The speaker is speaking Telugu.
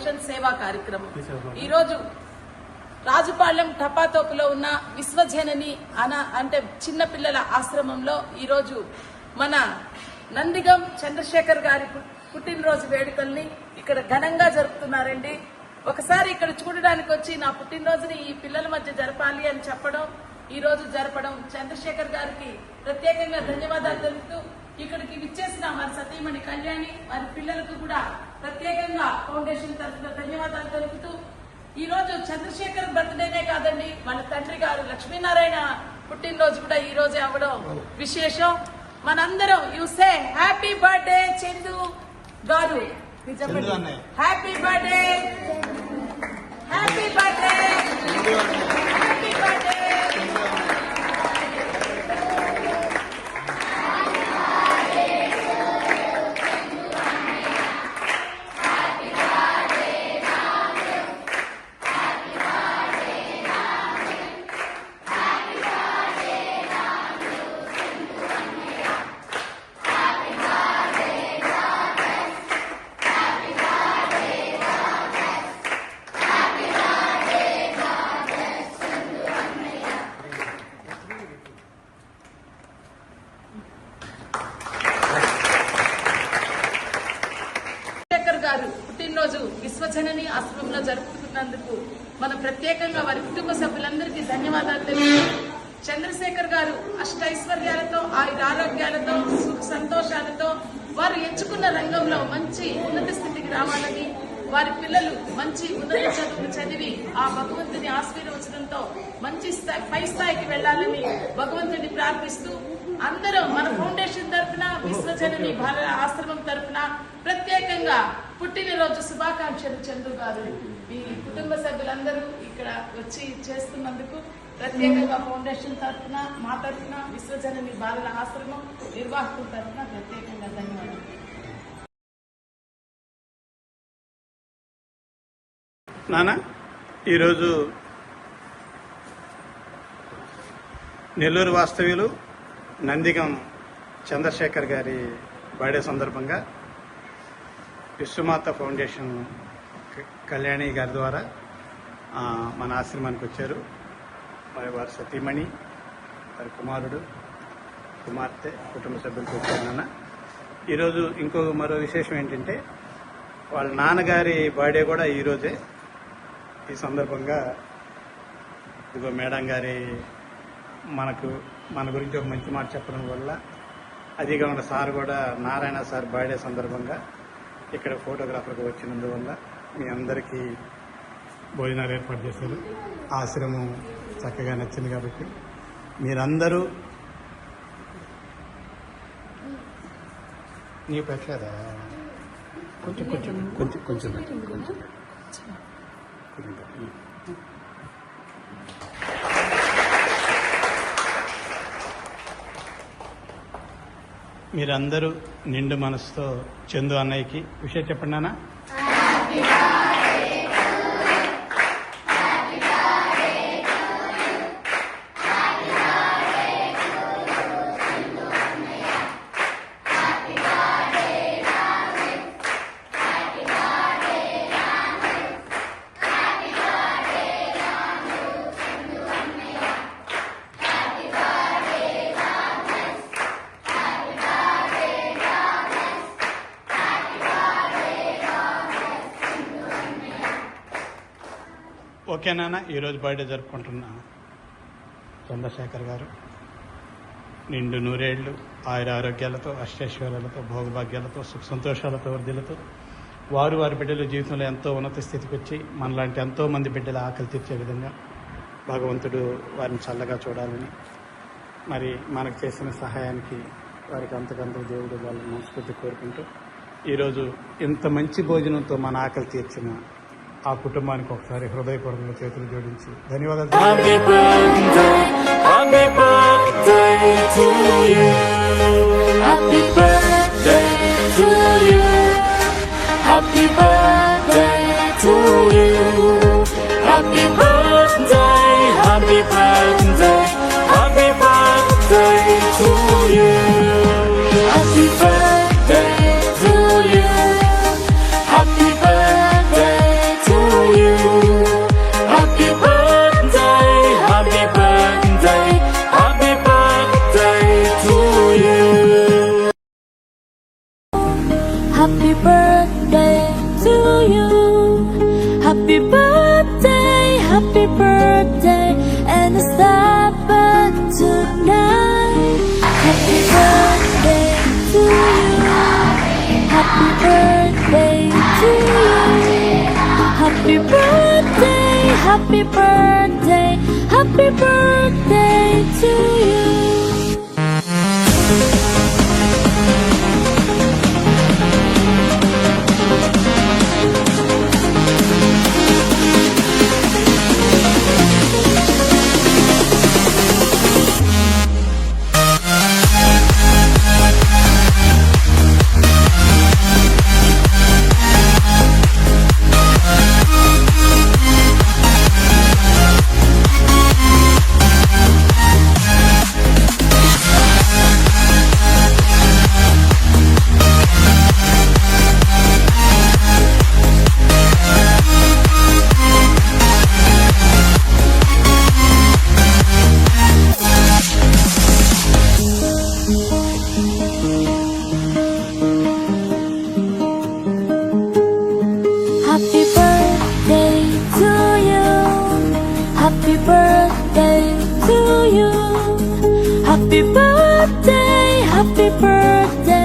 ఫౌండేషన్ సేవా కార్యక్రమం ఈరోజు రాజుపాళ్యం టపాతోపులో ఉన్న విశ్వజనని అంటే చిన్న పిల్లల ఆశ్రమంలో ఈరోజు మన నందిగం చంద్రశేఖర్ గారి పుట్టినరోజు వేడుకల్ని ఇక్కడ ఘనంగా జరుపుతున్నారండి. ఒకసారి ఇక్కడ చూడడానికి వచ్చి నా పుట్టినరోజుని ఈ పిల్లల మధ్య జరపాలి అని చెప్పడం, ఈ రోజు జరపడం చంద్రశేఖర్ గారికి ప్రత్యేకంగా ధన్యవాదాలు తెలుపుతూ ఇక్కడికి విచ్చేసిన వారి సతీమణి కళ్యాణి వారి పిల్లలకు కూడా ప్రత్యేకంగా ఫౌండేషన్ తరఫున ధన్యవాదాలు తెలుపుతూ ఈ రోజు చంద్రశేఖర్ బర్త్డేనే కాదండి, వాళ్ళ తండ్రి గారు లక్ష్మీనారాయణ పుట్టినరోజు కూడా ఈ రోజే అవ్వడం విశేషం. మనందరం you say happy birthday Chandu garu, happy birthday, happy birthday, happy birthday. Garu పుట్టినరోజు విశ్వజనని ఆశ్రమంలో జరుపుతున్నందుకు మనం ప్రత్యేకంగా వారి కుటుంబ సభ్యులందరికీ ధన్యవాదాలు తెలుపుతూ చంద్రశేఖర్ గారు అష్టైశ్వర్యాలతో ఆరోగ్యాలతో సుఖ సంతోషాలతో వారు ఎంచుకున్న రంగంలో మంచి ఉన్నత స్థితికి రావాలని, వారి పిల్లలు మంచి ఉన్నత చదువులు చదివి ఆ భగవంతుని ఆశీర్వచనంతో మంచి పై స్థాయికి వెళ్లాలని భగవంతుని ప్రార్థిస్తూ అందరం మన ఫౌండేషన్ తరఫున విశ్వజనని ఆశ్రమం తరఫున ప్రత్యేకంగా పుట్టినరోజు శుభాకాంక్షలు చంద్రు గారు. ఈ కుటుంబ సభ్యులందరూ ఇక్కడ వచ్చి చేస్తున్నందుకు ప్రత్యేకంగా ఫౌండేషన్ తరఫున మా తరఫున విశ్వజనని బాలల ఆశ్రమం నిర్వాహకుల తరఫున ప్రత్యేకంగా ధన్యవాదాలు. నాన్న, ఈరోజు నెల్లూరు వాస్తవ్యులు నందిగం చంద్రశేఖర్ గారి బర్త్డే సందర్భంగా విశ్వమాత ఫౌండేషన్ కళ్యాణి గారి ద్వారా మన ఆశ్రమానికి వచ్చారు. మరి వారి సతీమణి, వారి కుమారుడు, కుమార్తె, కుటుంబ సభ్యులతో వచ్చారు. నాన్న, ఈరోజు మరో విశేషం ఏంటంటే వాళ్ళ నాన్నగారి బర్త్డే కూడా ఈరోజే. ఈ సందర్భంగా ఇదిగో మేడం గారి మన గురించి ఒక మంచి మాట చెప్పడం వల్ల అదిగా ఉన్న సార్ కూడా నారాయణ సార్ బర్త్డే సందర్భంగా ఇక్కడ ఫోటోగ్రాఫర్గా వచ్చినందువల్ల మీ అందరికీ భోజనాలు ఏర్పాటు చేశారు. ఆశ్రమం చక్కగా నచ్చింది కాబట్టి మీరందరూ నీ పెట్టలేదా? కొంచెం కొంచెం కొంచెం కొంచెం కొంచెం మీరందరూ నిండు మనసుతో చందు అన్నయ్యకి విషయం చెప్పండి నాన్న. ఓకే నాన్న, ఈరోజు బర్త్డే జరుపుకుంటున్న చంద్రశేఖర్ గారు నిండు నూరేళ్లు ఆరోగ్యాలతో అష్టైశ్వర్యాలతో భోగభాగ్యాలతో సుఖ సంతోషాలతో వర్ధిల్లతో వారి బిడ్డల జీవితంలో ఎంతో ఉన్నత స్థితికి వచ్చి మనలాంటి ఎంతో మంది బిడ్డల ఆకలి తీర్చే విధంగా భగవంతుడు వారిని చల్లగా చూడాలని, మరి మనకు చేసిన సహాయానికి వారికి అంతకంత దేవుడు వాళ్ళని మనస్ఫూర్తి కోరుకుంటూ ఈరోజు ఇంత మంచి భోజనంతో మన ఆకలి తీర్చిన ఆ కుటుంబానికి ఒకసారి హృదయపూర్వకంగా చేతులు జోడించి ధన్యవాదాలు. Happy birthday birthday to you. Happy birthday, and a star burn tonight. Happy birthday to you. Happy birthday to you. Happy birthday, happy birthday, happy birthday to you. Happy birthday to you. Happy birthday to you. Happy birthday, happy birthday.